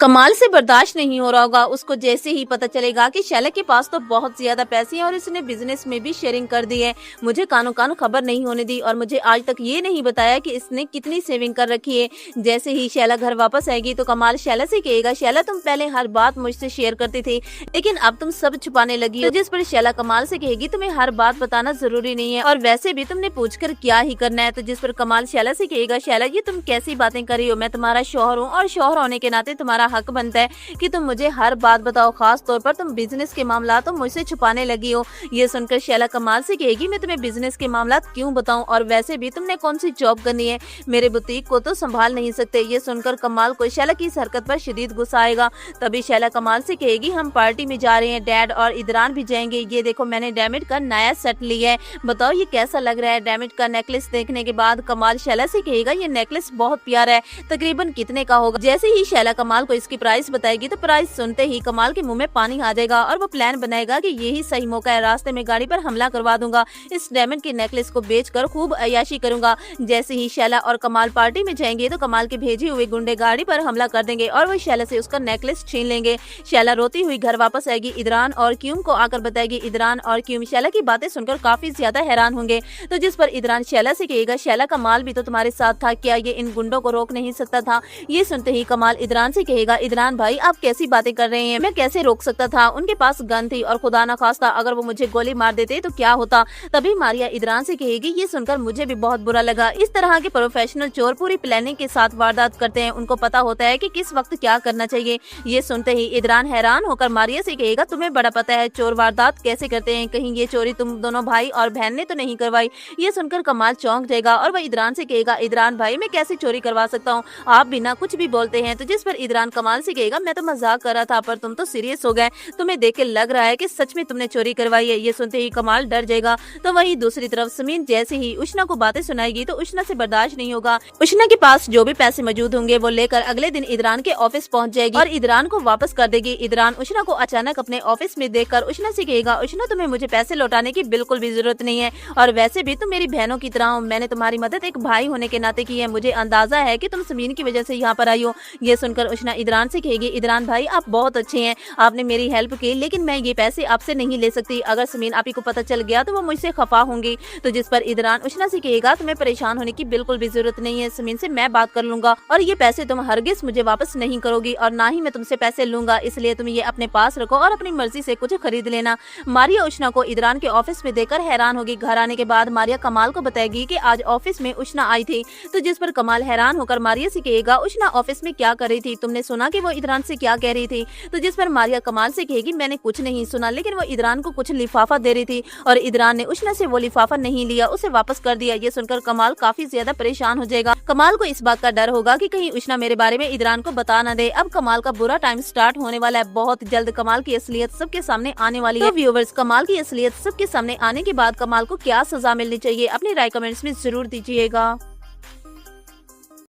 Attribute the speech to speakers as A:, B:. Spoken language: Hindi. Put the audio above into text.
A: कमाल से बर्दाश्त नहीं हो रहा होगा उसको जैसे ही पता चलेगा कि शैला के पास तो बहुत ज्यादा पैसे हैं और इसने बिजनेस में भी शेयरिंग कर दी है। मुझे कानो कान खबर नहीं होने दी और मुझे आज तक ये नहीं बताया कि इसने कितनी सेविंग कर रखी है। जैसे ही शैला घर वापस आएगी तो कमाल शैला से कहेगा, शैला तुम पहले हर बात मुझसे शेयर करती थी लेकिन अब तुम सब छुपाने लगी हो। जिस पर शैला कमाल से कहेगी, तुम्हें हर बात बताना जरूरी नहीं है और वैसे भी तुमने पूछकर क्या ही करना है। तो जिस पर कमाल शैला से कहेगा, शैला ये तुम कैसी बातें कर रही हो, मैं तुम्हारा शौहर हूँ और शौहर होने के नाते तुम्हारा हक बनता है कि तुम मुझे हर बात बताओ, खास तौर पर तुम बिजनेस के मामला तो मुझसे छुपाने लगी हो। ये सुनकर शैला कमाल से कहेगी, मैं तुम्हें बिजनेस के मामला क्यों बताऊं और वैसे भी तुमने कौन सी जॉब करनी है, मेरे बुटीक को तो संभाल नहीं सकते। ये सुनकर कमाल को शैला की इस हरकत पर शदीद गुस्सा आएगा। तभी शैला कमाल से कहेगी, हम पार्टी में जा रहे हैं, डैड और इदरान भी जाएंगे। ये देखो मैंने डायमंड का नया सेट लिया है, बताओ ये कैसा लग रहा है। डायमंड का नेकलेस देखने के बाद कमाल शैला से कहेगा, ये नेकलेस बहुत प्यारा है, तकरीबन कितने का होगा। जैसे ही शैला कमाल को इसकी प्राइस बताएगी तो प्राइस सुनते ही कमाल के मुंह में पानी आ जाएगा और वो प्लान बनाएगा कि यही सही मौका है, रास्ते में गाड़ी पर हमला करवा दूंगा, इस डायमंड के नेकलेस को बेचकर खूब अय्याशी करूंगा। जैसे ही शैला और कमाल पार्टी में जाएंगे तो कमाल के भेजे हुए गुंडे गाड़ी पर हमला कर देंगे और वो शैला से उसका नेकलेस छीन लेंगे। शैला रोती हुई घर वापस आएगी, इदरान और क्यूम को आकर बताएगी। इदरान और क्यूम शैला की बातें सुनकर काफी ज्यादा हैरान होंगे। तो जिस पर इदरान शैला से कहेगा, शैला कमाल भी तो तुम्हारे साथ था, क्या ये इन गुंडों को रोक नहीं सकता था। ये सुनते ही कमाल इदरान से कहेगा, इदरान भाई आप कैसी बातें कर रहे हैं, मैं कैसे रोक सकता था, उनके पास गन थी और खुदा ना खास्ता अगर वो मुझे गोली मार देते तो क्या होता। तभी मारिया इदरान से कहेगी, ये सुनकर मुझे भी बहुत बुरा लगा, इस तरह के प्रोफेशनल चोर पूरी प्लानिंग के साथ वारदात करते हैं, उनको पता होता है कि किस वक्त क्या करना चाहिए। ये सुनते ही इदरान हैरान होकर मारिया से कहेगा, तुम्हें बड़ा पता है चोर वारदात कैसे करते हैं, कहीं ये चोरी तुम दोनों भाई और बहन ने तो नहीं करवाई। ये सुनकर कमाल चौंक जाएगा और वह इदरान से कहेगा, इदरान भाई मैं कैसे चोरी करवा सकता हूँ, आप बिना कुछ भी बोलते हैं। तो जिस पर इदरान कमाल से कहेगा, मैं तो मजाक कर रहा था पर तुम तो सीरियस हो गए, तुम्हें देख के लग रहा है कि सच में तुमने चोरी करवाई है। ये सुनते ही कमाल डर जाएगा। तो वहीं दूसरी तरफ समीन जैसे ही उष्णा को बातें सुनाएगी तो उष्णा से बर्दाश्त नहीं होगा। उष्णा के पास जो भी पैसे मौजूद होंगे वो लेकर अगले दिन इदरान के ऑफिस पहुंच जाएगी और इदरान को वापस कर देगी। इदरान उष्णा को अचानक अपने ऑफिस में देखकर उष्णा से कहेगा, उष्णा तुम्हें मुझे पैसे लौटाने की बिल्कुल भी जरूरत नहीं है और वैसे भी तुम मेरी बहनों की तरह हो, मैंने तुम्हारी मदद एक भाई होने के नाते की है, मुझे अंदाजा है कि तुम समीन की वजह से यहाँ पर आई हो। ये सुनकर उष्णा इदरान से कहेगी, इदरान भाई आप बहुत अच्छे हैं, आपने मेरी हेल्प की, लेकिन मैं ये पैसे आपसे नहीं ले सकती, अगर समीन आपी को पता चल गया तो वो मुझसे खफा होंगी। तो जिस पर इदरान उष्णा से कहेगा, तुम्हें परेशान होने की बिल्कुल भी जरूरत नहीं है, समीन से मैं बात कर लूंगा और ये पैसे तुम हरगिज मुझे वापस नहीं करोगी और ना ही मैं तुमसे पैसे लूंगा, इसलिए तुम ये अपने पास रखो और अपनी मर्जी से कुछ खरीद लेना। मारिया उष्णा को इदरान के ऑफिस में देखकर हैरान होगी। घर आने के बाद मारिया कमाल को बताएगी कि आज ऑफिस में उष्णा आई थी। तो जिस पर कमाल हैरान होकर मारिया से कहेगा, उष्णा ऑफिस में क्या कर रही थी, तुमने सुना कि वो इदरान से क्या कह रही थी। तो जिस पर मारिया कमाल से कहेगी, मैंने कुछ नहीं सुना, लेकिन वो इदरान को कुछ लिफाफा दे रही थी और इदरान ने उष्णा से वो लिफाफा नहीं लिया, उसे वापस कर दिया। ये सुनकर कमाल काफी ज्यादा परेशान हो जाएगा। कमाल को इस बात का डर होगा कि कहीं उष्णा मेरे बारे में इदरान को बता न दे। अब कमाल का बुरा टाइम स्टार्ट होने वाला है, बहुत जल्द कमाल की असलियत सबके सामने आने वाली है। तो व्यूअर्स, कमाल की असलियत सबके सामने आने के बाद कमाल को क्या सजा मिलनी चाहिए, अपनी राय कमेंट्स में जरूर दीजिएगा।